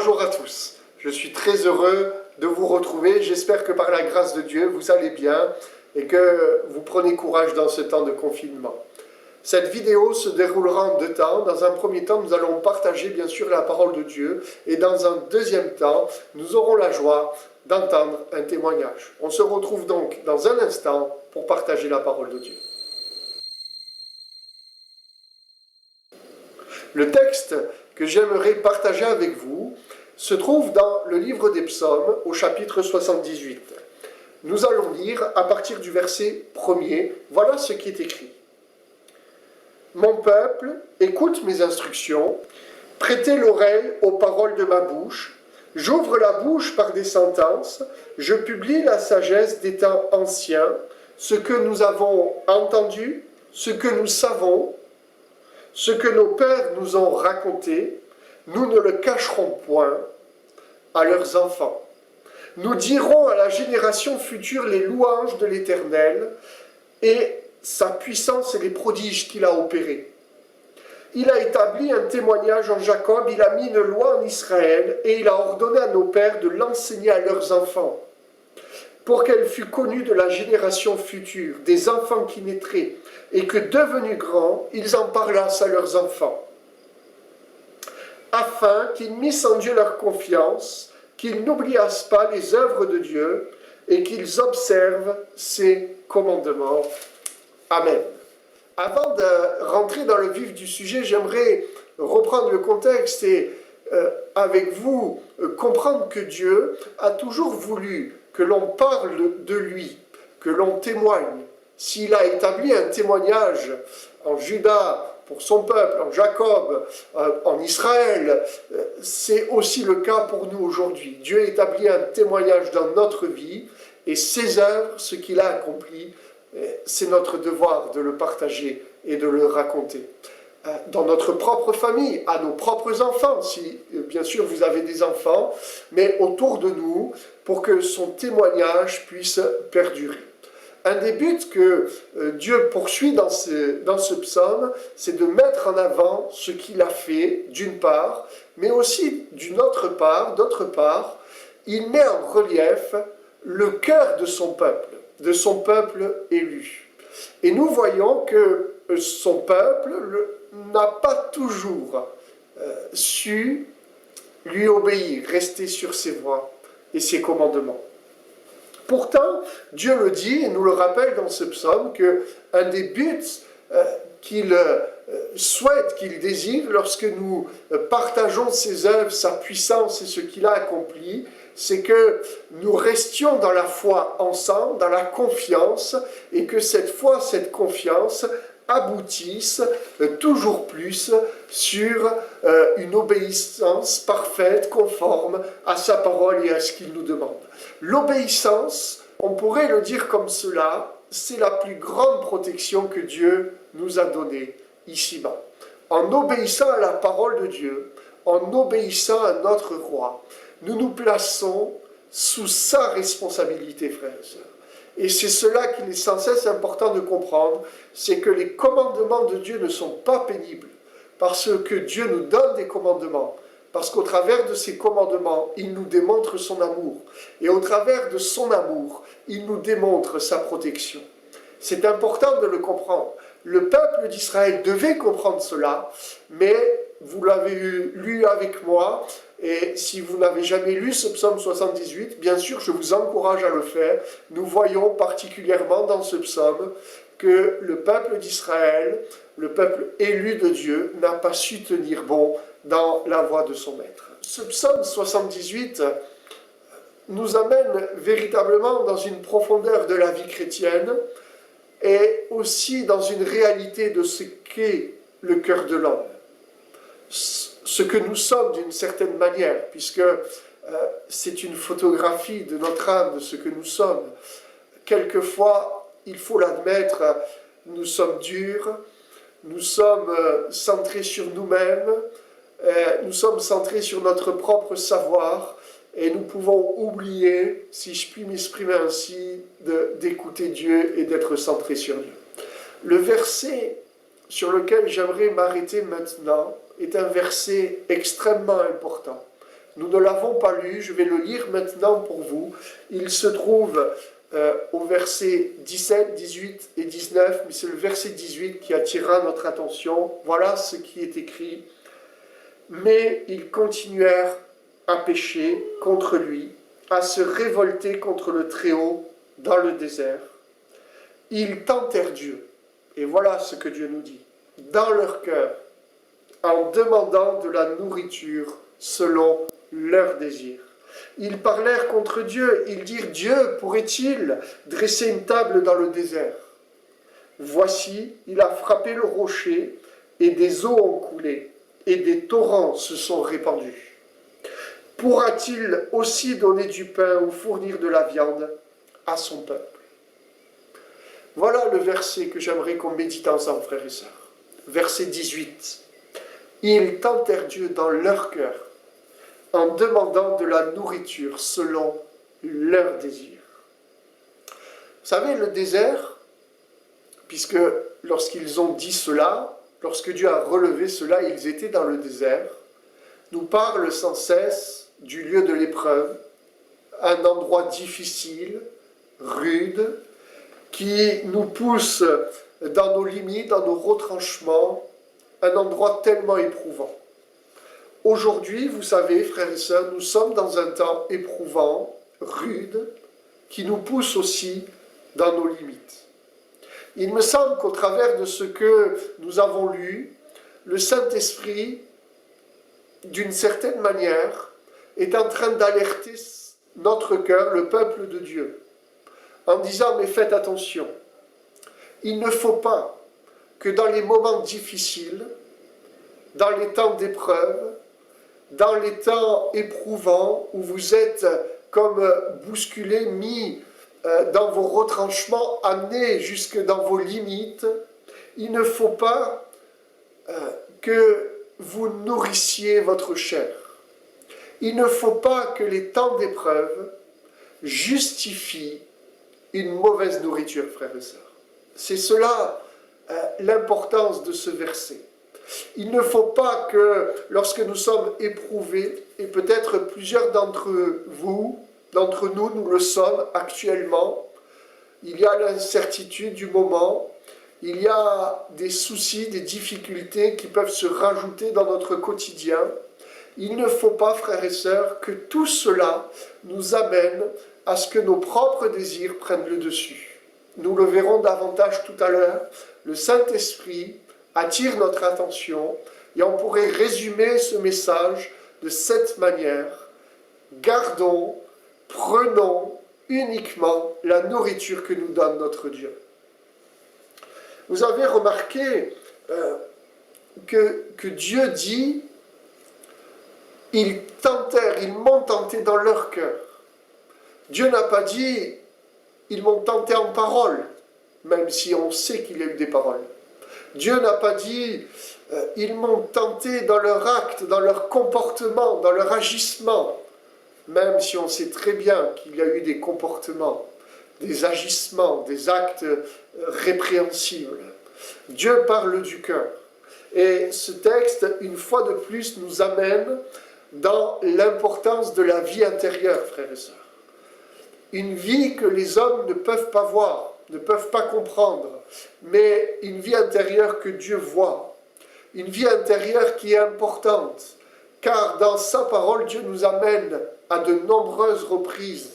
Bonjour à tous, je suis très heureux de vous retrouver. J'espère que par la grâce de Dieu, vous allez bien et que vous prenez courage dans ce temps de confinement. Cette vidéo se déroulera en deux temps. Dans un premier temps, nous allons partager bien sûr la parole de Dieu et dans un deuxième temps, nous aurons la joie d'entendre un témoignage. On se retrouve donc dans un instant pour partager la parole de Dieu. Le texte que j'aimerais partager avec vous se trouve dans le livre des Psaumes au chapitre 78. Nous allons lire à partir du verset 1er. Voilà ce qui est écrit. Mon peuple, écoute mes instructions, prêtez l'oreille aux paroles de ma bouche. J'ouvre la bouche par des sentences, je publie la sagesse des temps anciens, ce que nous avons entendu, ce que nous savons, ce que nos pères nous ont raconté, nous ne le cacherons point à leurs enfants. Nous dirons à la génération future les louanges de l'Éternel et sa puissance et les prodiges qu'il a opérés. Il a établi un témoignage en Jacob, il a mis une loi en Israël et il a ordonné à nos pères de l'enseigner à leurs enfants, pour qu'elle fût connue de la génération future, des enfants qui naîtraient, et que devenus grands, ils en parlassent à leurs enfants, afin qu'ils missent en Dieu leur confiance, qu'ils n'oubliassent pas les œuvres de Dieu, et qu'ils observent ses commandements. Amen. Avant de rentrer dans le vif du sujet, j'aimerais reprendre le contexte et avec vous comprendre que Dieu a toujours voulu que l'on parle de lui, que l'on témoigne. S'il a établi un témoignage en Juda pour son peuple, en Jacob, en Israël, c'est aussi le cas pour nous aujourd'hui. Dieu établit un témoignage dans notre vie et ses œuvres, ce qu'il a accompli, c'est notre devoir de le partager et de le raconter. Dans notre propre famille, à nos propres enfants, si bien sûr vous avez des enfants, mais autour de nous, pour que son témoignage puisse perdurer. Un des buts que Dieu poursuit dans ce psaume, c'est de mettre en avant ce qu'il a fait, d'une part, mais aussi d'autre part, il met en relief le cœur de son peuple élu. Et nous voyons que son peuple n'a pas toujours su lui obéir, rester sur ses voies et ses commandements. Pourtant, Dieu le dit et nous le rappelle dans ce psaume qu'un des buts qu'il souhaite, qu'il désire lorsque nous partageons ses œuvres, sa puissance et ce qu'il a accompli, c'est que nous restions dans la foi ensemble, dans la confiance, et que cette foi, cette confiance aboutissent toujours plus sur une obéissance parfaite, conforme à sa parole et à ce qu'il nous demande. L'obéissance, on pourrait le dire comme cela, c'est la plus grande protection que Dieu nous a donnée ici-bas. En obéissant à la parole de Dieu, en obéissant à notre roi, nous nous plaçons sous sa responsabilité, frères et sœurs. Et c'est cela qu'il est sans cesse important de comprendre, c'est que les commandements de Dieu ne sont pas pénibles, parce que Dieu nous donne des commandements, parce qu'au travers de ces commandements, il nous démontre son amour, et au travers de son amour, il nous démontre sa protection. C'est important de le comprendre. Le peuple d'Israël devait comprendre cela, mais vous l'avez lu avec moi, et si vous n'avez jamais lu ce psaume 78, bien sûr, je vous encourage à le faire. Nous voyons particulièrement dans ce psaume que le peuple d'Israël, le peuple élu de Dieu, n'a pas su tenir bon dans la voie de son maître. Ce psaume 78 nous amène véritablement dans une profondeur de la vie chrétienne et aussi dans une réalité de ce qu'est le cœur de l'homme. Ce que nous sommes d'une certaine manière, puisque c'est une photographie de notre âme, de ce que nous sommes. Quelquefois, il faut l'admettre, nous sommes durs, nous sommes centrés sur nous-mêmes, nous sommes centrés sur notre propre savoir, et nous pouvons oublier, si je puis m'exprimer ainsi, d'écouter Dieu et d'être centrés sur Dieu. Le verset sur lequel j'aimerais m'arrêter maintenant est un verset extrêmement important. Nous ne l'avons pas lu, je vais le lire maintenant pour vous. Il se trouve au verset 17, 18 et 19, mais c'est le verset 18 qui attirera notre attention. Voilà ce qui est écrit. Mais ils continuèrent à pécher contre lui, à se révolter contre le Très-Haut dans le désert. Ils tentèrent Dieu, et voilà ce que Dieu nous dit, dans leur cœur, en demandant de la nourriture selon leurs désirs. Ils parlèrent contre Dieu, ils dirent, Dieu pourrait-il dresser une table dans le désert? Voici, il a frappé le rocher, et des eaux ont coulé, et des torrents se sont répandus. Pourra-t-il aussi donner du pain ou fournir de la viande à son peuple? Voilà le verset que j'aimerais qu'on médite ensemble, frères et sœurs. Verset 18. Ils tentèrent Dieu dans leur cœur, en demandant de la nourriture selon leurs désirs. Vous savez, le désert, puisque lorsqu'ils ont dit cela, lorsque Dieu a relevé cela, ils étaient dans le désert, nous parle sans cesse du lieu de l'épreuve, un endroit difficile, rude, qui nous pousse dans nos limites, dans nos retranchements, un endroit tellement éprouvant. Aujourd'hui, vous savez, frères et sœurs, nous sommes dans un temps éprouvant, rude, qui nous pousse aussi dans nos limites. Il me semble qu'au travers de ce que nous avons lu, le Saint-Esprit, d'une certaine manière, est en train d'alerter notre cœur, le peuple de Dieu, en disant, mais faites attention, il ne faut pas que dans les moments difficiles, dans les temps d'épreuve, dans les temps éprouvants, où vous êtes comme bousculés, mis dans vos retranchements, amenés jusque dans vos limites, il ne faut pas que vous nourrissiez votre chair. Il ne faut pas que les temps d'épreuve justifient une mauvaise nourriture, frères et sœurs. C'est cela l'importance de ce verset. Il ne faut pas que, lorsque nous sommes éprouvés, et peut-être plusieurs d'entre vous, d'entre nous, nous le sommes actuellement, il y a l'incertitude du moment, il y a des soucis, des difficultés qui peuvent se rajouter dans notre quotidien. Il ne faut pas, frères et sœurs, que tout cela nous amène à ce que nos propres désirs prennent le dessus. Nous le verrons davantage tout à l'heure. Le Saint-Esprit attire notre attention et on pourrait résumer ce message de cette manière. Gardons, prenons uniquement la nourriture que nous donne notre Dieu. Vous avez remarqué que Dieu dit, ils m'ont tenté dans leur cœur. Dieu n'a pas dit, ils m'ont tenté en parole, même si on sait qu'il y a eu des paroles. Dieu n'a pas dit, ils m'ont tenté dans leur acte, dans leur comportement, dans leur agissement, même si on sait très bien qu'il y a eu des comportements, des agissements, des actes répréhensibles. Dieu parle du cœur. Et ce texte, une fois de plus, nous amène dans l'importance de la vie intérieure, frères et sœurs. Une vie que les hommes ne peuvent pas voir, ne peuvent pas comprendre, mais une vie intérieure que Dieu voit. Une vie intérieure qui est importante, car dans sa parole, Dieu nous amène à de nombreuses reprises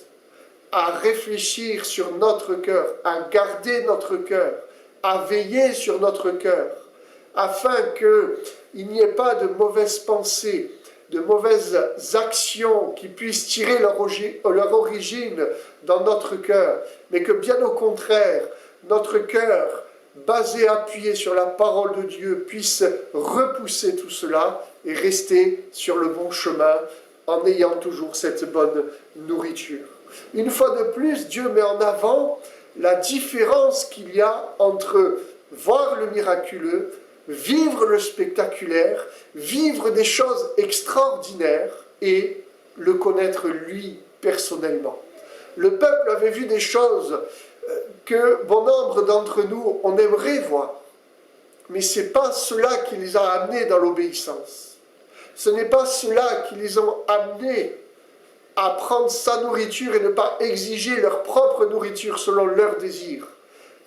à réfléchir sur notre cœur, à garder notre cœur, à veiller sur notre cœur, afin qu'il n'y ait pas de mauvaises pensées, de mauvaises actions qui puissent tirer leur origine dans notre cœur, mais que bien au contraire, notre cœur, basé, appuyé sur la parole de Dieu, puisse repousser tout cela et rester sur le bon chemin en ayant toujours cette bonne nourriture. Une fois de plus, Dieu met en avant la différence qu'il y a entre voir le miraculeux, vivre le spectaculaire, vivre des choses extraordinaires et le connaître lui personnellement. Le peuple avait vu des choses que bon nombre d'entre nous, on aimerait voir. Mais ce n'est pas cela qui les a amenés dans l'obéissance. Ce n'est pas cela qui les ont amenés à prendre sa nourriture et ne pas exiger leur propre nourriture selon leurs désirs.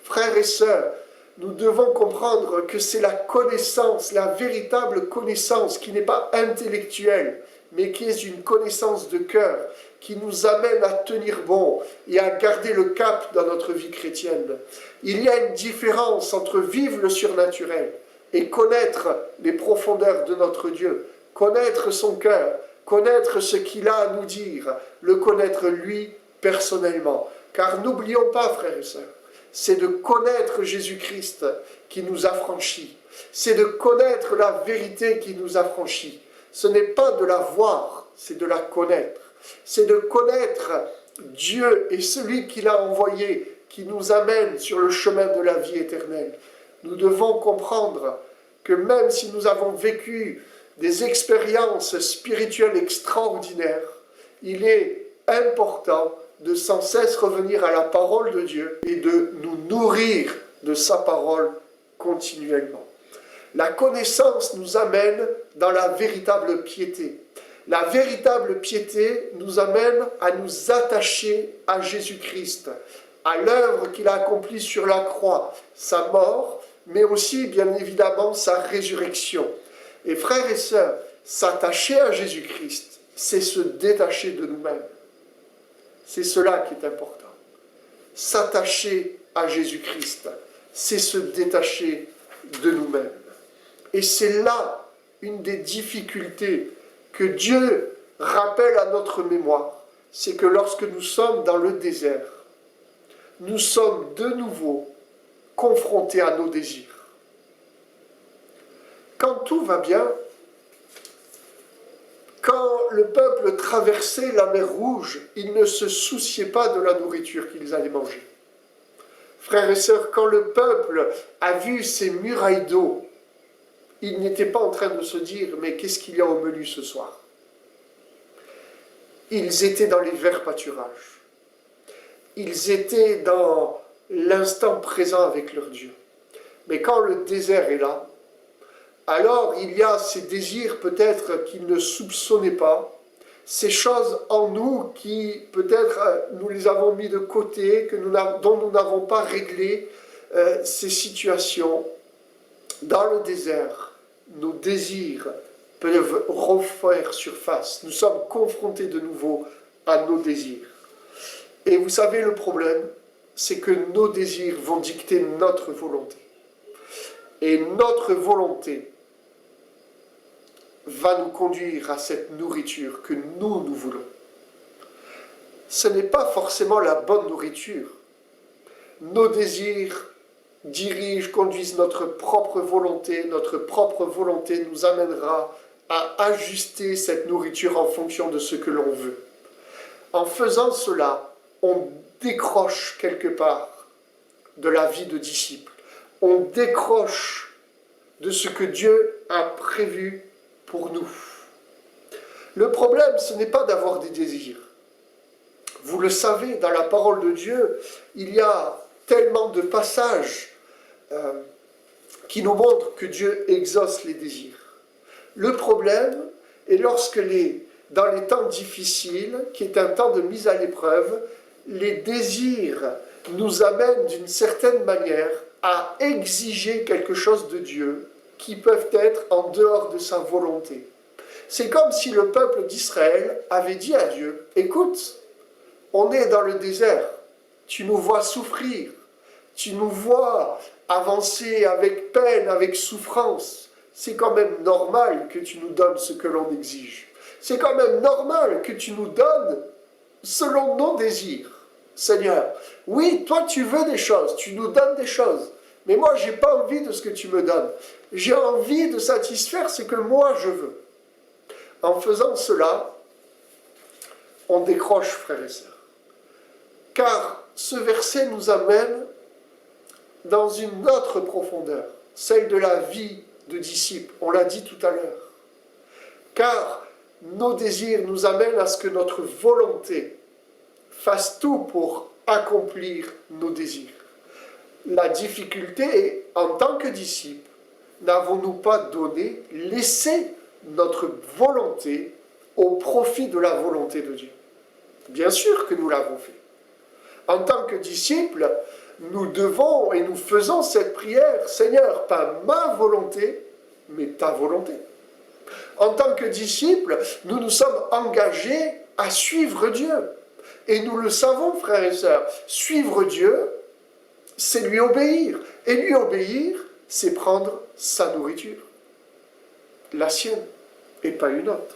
Frères et sœurs, nous devons comprendre que c'est la connaissance, la véritable connaissance qui n'est pas intellectuelle, mais qui est une connaissance de cœur, qui nous amène à tenir bon et à garder le cap dans notre vie chrétienne. Il y a une différence entre vivre le surnaturel et connaître les profondeurs de notre Dieu, connaître son cœur, connaître ce qu'il a à nous dire, le connaître lui personnellement. Car n'oublions pas, frères et sœurs, c'est de connaître Jésus-Christ qui nous affranchit. C'est de connaître la vérité qui nous affranchit. Ce n'est pas de la voir, c'est de la connaître. C'est de connaître Dieu et celui qu'il a envoyé, qui nous amène sur le chemin de la vie éternelle. Nous devons comprendre que même si nous avons vécu des expériences spirituelles extraordinaires, il est important de sans cesse revenir à la parole de Dieu et de nous nourrir de sa parole continuellement. La connaissance nous amène dans la véritable piété. La véritable piété nous amène à nous attacher à Jésus-Christ, à l'œuvre qu'il a accomplie sur la croix, sa mort, mais aussi, bien évidemment, sa résurrection. Et frères et sœurs, s'attacher à Jésus-Christ, c'est se détacher de nous-mêmes. C'est cela qui est important. S'attacher à Jésus-Christ, c'est se détacher de nous-mêmes. Et c'est là une des difficultés que Dieu rappelle à notre mémoire, c'est que lorsque nous sommes dans le désert, nous sommes de nouveau confrontés à nos désirs. Quand tout va bien, quand le peuple traversait la mer Rouge, il ne se souciait pas de la nourriture qu'ils allaient manger. Frères et sœurs, quand le peuple a vu ces murailles d'eau, il n'était pas en train de se dire « mais qu'est-ce qu'il y a au menu ce soir ?» Ils étaient dans les verts pâturages. Ils étaient dans l'instant présent avec leur Dieu. Mais quand le désert est là, alors il y a ces désirs peut-être qu'ils ne soupçonnaient pas, ces choses en nous qui peut-être nous les avons mis de côté, dont nous n'avons pas réglé ces situations. Dans le désert, nos désirs peuvent refaire surface. Nous sommes confrontés de nouveau à nos désirs. Et vous savez, le problème, c'est que nos désirs vont dicter notre volonté. Et notre volonté va nous conduire à cette nourriture que nous voulons. Ce n'est pas forcément la bonne nourriture. Nos désirs conduisent notre propre volonté nous amènera à ajuster cette nourriture en fonction de ce que l'on veut. En faisant cela, on décroche quelque part de la vie de disciple. On décroche de ce que Dieu a prévu pour nous. Le problème, ce n'est pas d'avoir des désirs. Vous le savez, dans la parole de Dieu, il y a tellement de passages qui nous montrent que Dieu exauce les désirs. Le problème est lorsque dans les temps difficiles, qui est un temps de mise à l'épreuve, les désirs nous amènent d'une certaine manière à exiger quelque chose de Dieu qui peuvent être en dehors de sa volonté. C'est comme si le peuple d'Israël avait dit à Dieu, « Écoute, on est dans le désert, tu nous vois souffrir, tu nous vois avancer avec peine, avec souffrance. C'est quand même normal que tu nous donnes ce que l'on exige. C'est quand même normal que tu nous donnes selon nos désirs. Seigneur, oui, toi tu veux des choses, tu nous donnes des choses, mais moi je n'ai pas envie de ce que tu me donnes. J'ai envie de satisfaire ce que moi je veux. » En faisant cela, on décroche, frères et sœurs. Car ce verset nous amène dans une autre profondeur, celle de la vie de disciple, on l'a dit tout à l'heure. Car nos désirs nous amènent à ce que notre volonté fasse tout pour accomplir nos désirs. La difficulté est, en tant que disciples, n'avons-nous pas laissé notre volonté au profit de la volonté de Dieu? Bien sûr que nous l'avons fait. En tant que disciples, nous devons et nous faisons cette prière, Seigneur, pas ma volonté, mais ta volonté. En tant que disciples, nous nous sommes engagés à suivre Dieu. Et nous le savons, frères et sœurs, suivre Dieu, c'est lui obéir. Et lui obéir, c'est prendre sa nourriture. La sienne, et pas une autre.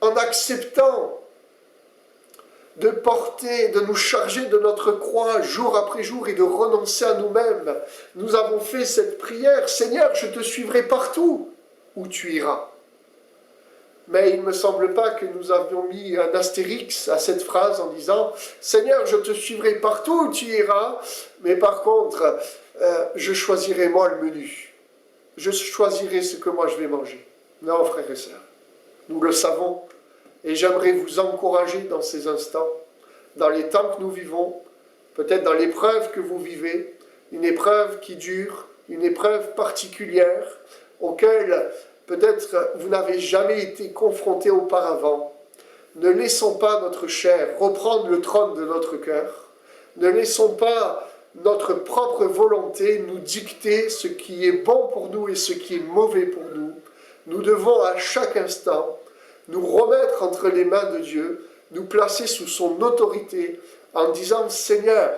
En acceptant de porter, de nous charger de notre croix jour après jour et de renoncer à nous-mêmes, nous avons fait cette prière, Seigneur, je te suivrai partout où tu iras. Mais il ne me semble pas que nous avions mis un astérix à cette phrase en disant « Seigneur, je te suivrai partout où tu iras, mais par contre, je choisirai moi le menu. Je choisirai ce que moi je vais manger. » Non, frères et sœurs, nous le savons, et j'aimerais vous encourager dans ces instants, dans les temps que nous vivons, peut-être dans l'épreuve que vous vivez, une épreuve qui dure, une épreuve particulière, auquel peut-être vous n'avez jamais été confronté auparavant. Ne laissons pas notre chair reprendre le trône de notre cœur. Ne laissons pas notre propre volonté nous dicter ce qui est bon pour nous et ce qui est mauvais pour nous. Nous devons à chaque instant nous remettre entre les mains de Dieu, nous placer sous son autorité en disant « Seigneur,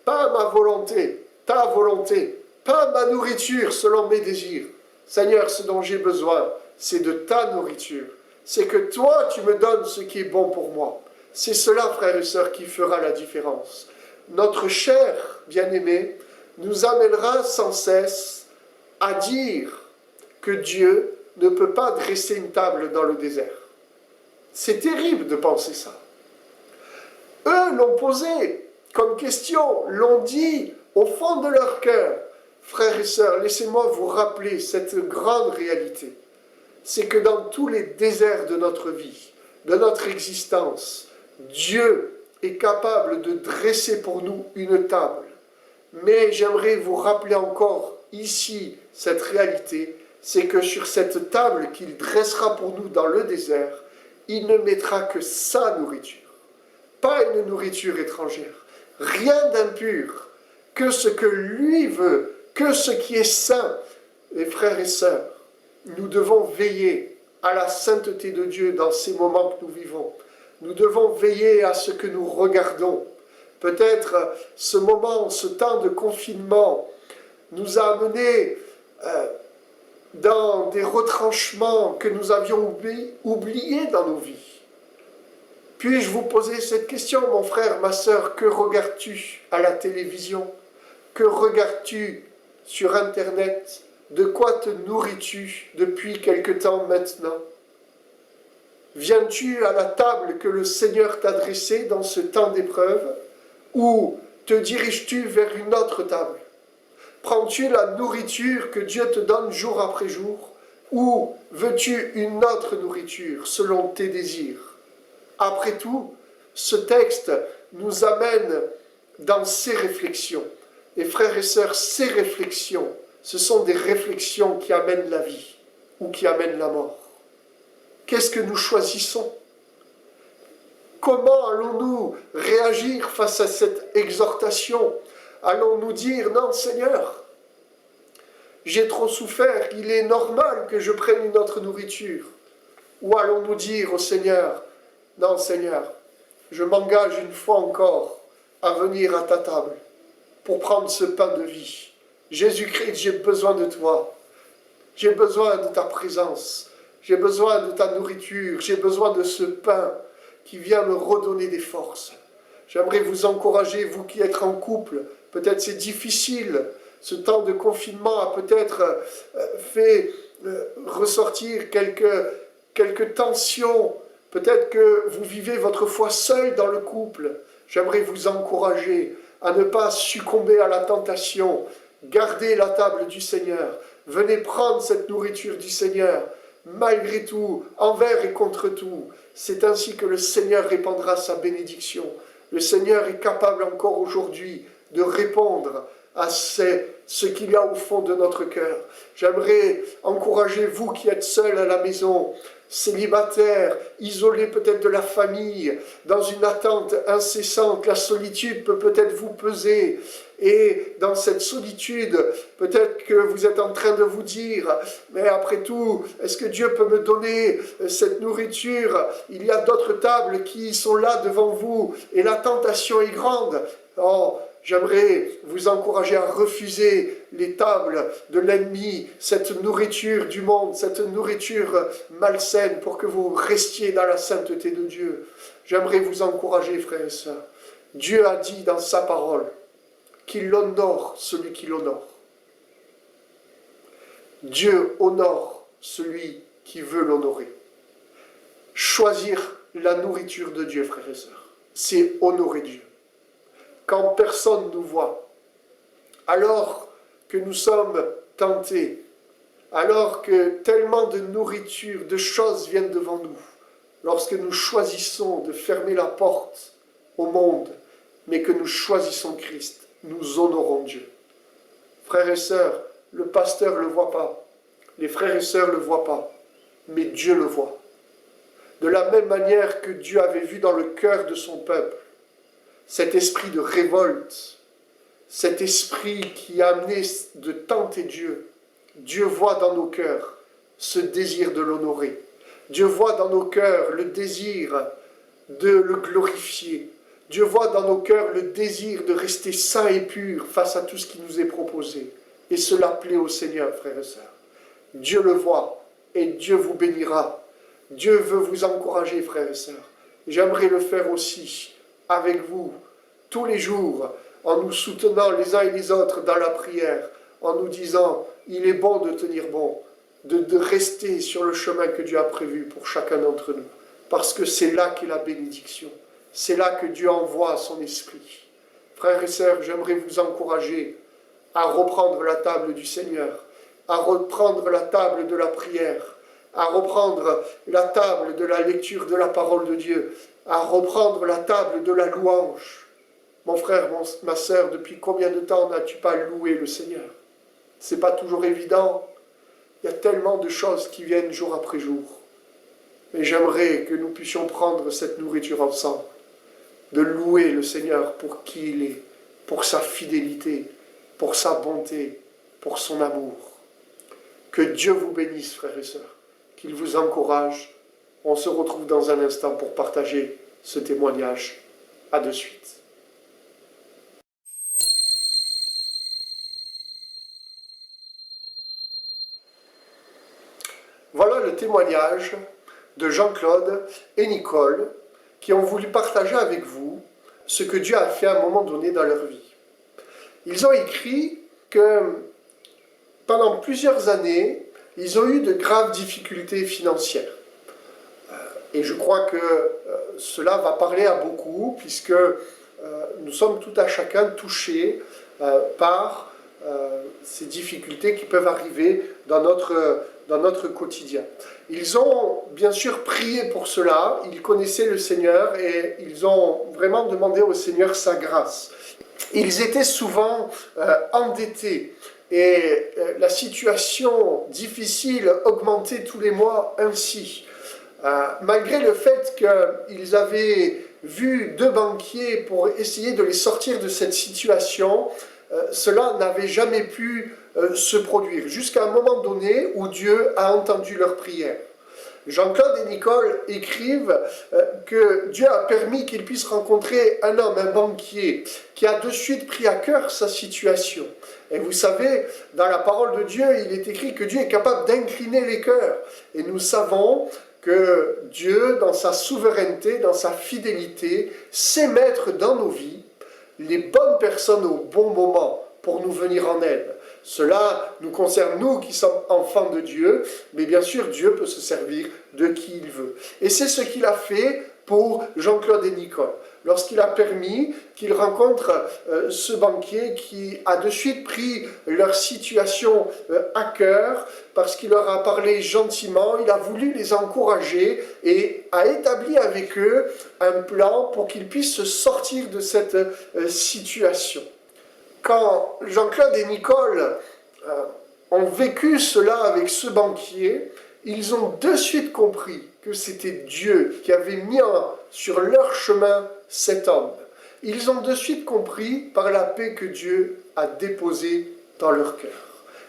pas ma volonté, ta volonté, pas ma nourriture selon mes désirs. Seigneur, ce dont j'ai besoin, c'est de ta nourriture. C'est que toi, tu me donnes ce qui est bon pour moi. C'est cela, frères et sœurs, qui fera la différence. Notre chair, bien-aimée, nous amènera sans cesse à dire que Dieu ne peut pas dresser une table dans le désert. C'est terrible de penser ça. Eux l'ont posé comme question, l'ont dit au fond de leur cœur. Frères et sœurs, laissez-moi vous rappeler cette grande réalité. C'est que dans tous les déserts de notre vie, de notre existence, Dieu est capable de dresser pour nous une table. Mais j'aimerais vous rappeler encore ici cette réalité, c'est que sur cette table qu'il dressera pour nous dans le désert, il ne mettra que sa nourriture, pas une nourriture étrangère, rien d'impur, que ce que lui veut, que ce qui est saint. Les frères et sœurs, nous devons veiller à la sainteté de Dieu dans ces moments que nous vivons. Nous devons veiller à ce que nous regardons. Peut-être ce moment, ce temps de confinement nous a amenés dans des retranchements que nous avions oubliés dans nos vies. Puis-je vous poser cette question, mon frère, ma sœur, que regardes-tu à la télévision? Que regardes-tu sur Internet? De quoi te nourris-tu depuis quelque temps maintenant? Viens-tu à la table que le Seigneur t'a dressée dans ce temps d'épreuve? Ou te diriges-tu vers une autre table? Prends-tu la nourriture que Dieu te donne jour après jour? Ou veux-tu une autre nourriture selon tes désirs? Après tout, ce texte nous amène dans ces réflexions. Et frères et sœurs, ces réflexions, ce sont des réflexions qui amènent la vie ou qui amènent la mort. Qu'est-ce que nous choisissons? Comment allons-nous réagir face à cette exhortation? Allons-nous dire, non Seigneur, j'ai trop souffert, il est normal que je prenne une autre nourriture? Ou allons-nous dire au Seigneur, non Seigneur, je m'engage une fois encore à venir à ta table pour prendre ce pain de vie. Jésus-Christ, j'ai besoin de toi, j'ai besoin de ta présence, j'ai besoin de ta nourriture, j'ai besoin de ce pain qui vient me redonner des forces. J'aimerais vous encourager, vous qui êtes en couple, peut-être c'est difficile, ce temps de confinement a peut-être fait ressortir quelques tensions, peut-être que vous vivez votre foi seul dans le couple. J'aimerais vous encourager à ne pas succomber à la tentation. Gardez la table du Seigneur, venez prendre cette nourriture du Seigneur, malgré tout, envers et contre tout. C'est ainsi que le Seigneur répandra sa bénédiction. Le Seigneur est capable encore aujourd'hui de répondre à ce qu'il y a au fond de notre cœur. J'aimerais encourager vous qui êtes seuls à la maison, célibataires, isolés peut-être de la famille, dans une attente incessante. La solitude peut peut-être vous peser. Et dans cette solitude, peut-être que vous êtes en train de vous dire, mais après tout, est-ce que Dieu peut me donner cette nourriture? Il y a d'autres tables qui sont là devant vous et la tentation est grande. Oh, j'aimerais vous encourager à refuser les tables de l'ennemi, cette nourriture du monde, cette nourriture malsaine pour que vous restiez dans la sainteté de Dieu. J'aimerais vous encourager, frères et sœurs. Dieu a dit dans sa parole qu'il honore celui qui l'honore. Dieu honore celui qui veut l'honorer. Choisir la nourriture de Dieu, frères et sœurs, c'est honorer Dieu. Quand personne nous voit, alors que nous sommes tentés, alors que tellement de nourriture, de choses viennent devant nous, lorsque nous choisissons de fermer la porte au monde, mais que nous choisissons Christ, nous honorons Dieu. Frères et sœurs, le pasteur ne le voit pas, les frères et sœurs ne le voient pas, mais Dieu le voit. De la même manière que Dieu avait vu dans le cœur de son peuple cet esprit de révolte, cet esprit qui a amené de tenter Dieu, Dieu voit dans nos cœurs ce désir de l'honorer. Dieu voit dans nos cœurs le désir de le glorifier. Dieu voit dans nos cœurs le désir de rester saints et purs face à tout ce qui nous est proposé. Et cela plaît au Seigneur, frères et sœurs. Dieu le voit et Dieu vous bénira. Dieu veut vous encourager, frères et sœurs. J'aimerais le faire aussi avec vous, tous les jours, en nous soutenant les uns et les autres dans la prière, en nous disant, il est bon de tenir bon, de rester sur le chemin que Dieu a prévu pour chacun d'entre nous. Parce que c'est là qu'est la bénédiction. C'est là que Dieu envoie son esprit. Frères et sœurs, j'aimerais vous encourager à reprendre la table du Seigneur, à reprendre la table de la prière, à reprendre la table de la lecture de la parole de Dieu, à reprendre la table de la louange. Mon frère, ma sœur, depuis combien de temps n'as-tu pas loué le Seigneur? Ce n'est pas toujours évident. Il y a tellement de choses qui viennent jour après jour. Mais j'aimerais que nous puissions prendre cette nourriture ensemble, de louer le Seigneur pour qui il est, pour sa fidélité, pour sa bonté, pour son amour. Que Dieu vous bénisse, frères et sœurs, qu'il vous encourage. On se retrouve dans un instant pour partager ce témoignage. À de suite. Voilà le témoignage de Jean-Claude et Nicole qui ont voulu partager avec vous ce que Dieu a fait à un moment donné dans leur vie. Ils ont écrit que pendant plusieurs années, ils ont eu de graves difficultés financières. Et je crois que cela va parler à beaucoup, puisque nous sommes tout à chacun touchés par ces difficultés qui peuvent arriver dans notre quotidien. Ils ont bien sûr prié pour cela, ils connaissaient le Seigneur et ils ont vraiment demandé au Seigneur sa grâce. Ils étaient souvent endettés et la situation difficile augmentait tous les mois ainsi. Malgré le fait qu'ils avaient vu 2 banquiers pour essayer de les sortir de cette situation, cela n'avait jamais pu se produire, jusqu'à un moment donné où Dieu a entendu leur prière. Jean-Claude et Nicole écrivent que Dieu a permis qu'ils puissent rencontrer un homme, un banquier, qui a de suite pris à cœur sa situation. Et vous savez, dans la parole de Dieu, il est écrit que Dieu est capable d'incliner les cœurs. Et nous savons que Dieu, dans sa souveraineté, dans sa fidélité, sait mettre dans nos vies les bonnes personnes au bon moment pour nous venir en aide. Cela nous concerne, nous qui sommes enfants de Dieu, mais bien sûr, Dieu peut se servir de qui il veut. Et c'est ce qu'il a fait pour Jean-Claude et Nicole, lorsqu'il a permis qu'ils rencontrent ce banquier qui a de suite pris leur situation à cœur, parce qu'il leur a parlé gentiment, il a voulu les encourager et a établi avec eux un plan pour qu'ils puissent se sortir de cette situation. quand Jean-Claude et Nicole ont vécu cela avec ce banquier, ils ont de suite compris que c'était Dieu qui avait mis sur leur chemin cet homme. Ils ont de suite compris par la paix que Dieu a déposée dans leur cœur.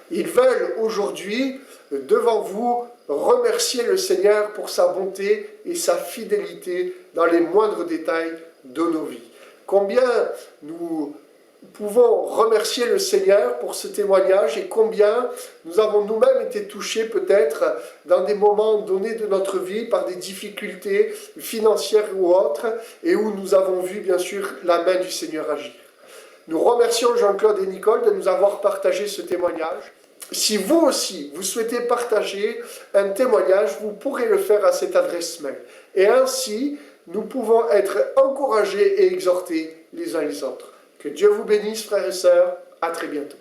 Ils veulent aujourd'hui, devant vous, remercier le Seigneur pour sa bonté et sa fidélité dans les moindres détails de nos vies. Combien nous pouvons remercier le Seigneur pour ce témoignage et combien nous avons nous-mêmes été touchés peut-être dans des moments donnés de notre vie par des difficultés financières ou autres et où nous avons vu bien sûr la main du Seigneur agir. Nous remercions Jean-Claude et Nicole de nous avoir partagé ce témoignage. Si vous aussi, vous souhaitez partager un témoignage, vous pourrez le faire à cette adresse mail. Et ainsi, nous pouvons être encouragés et exhortés les uns les autres. Que Dieu vous bénisse, frères et sœurs. À très bientôt.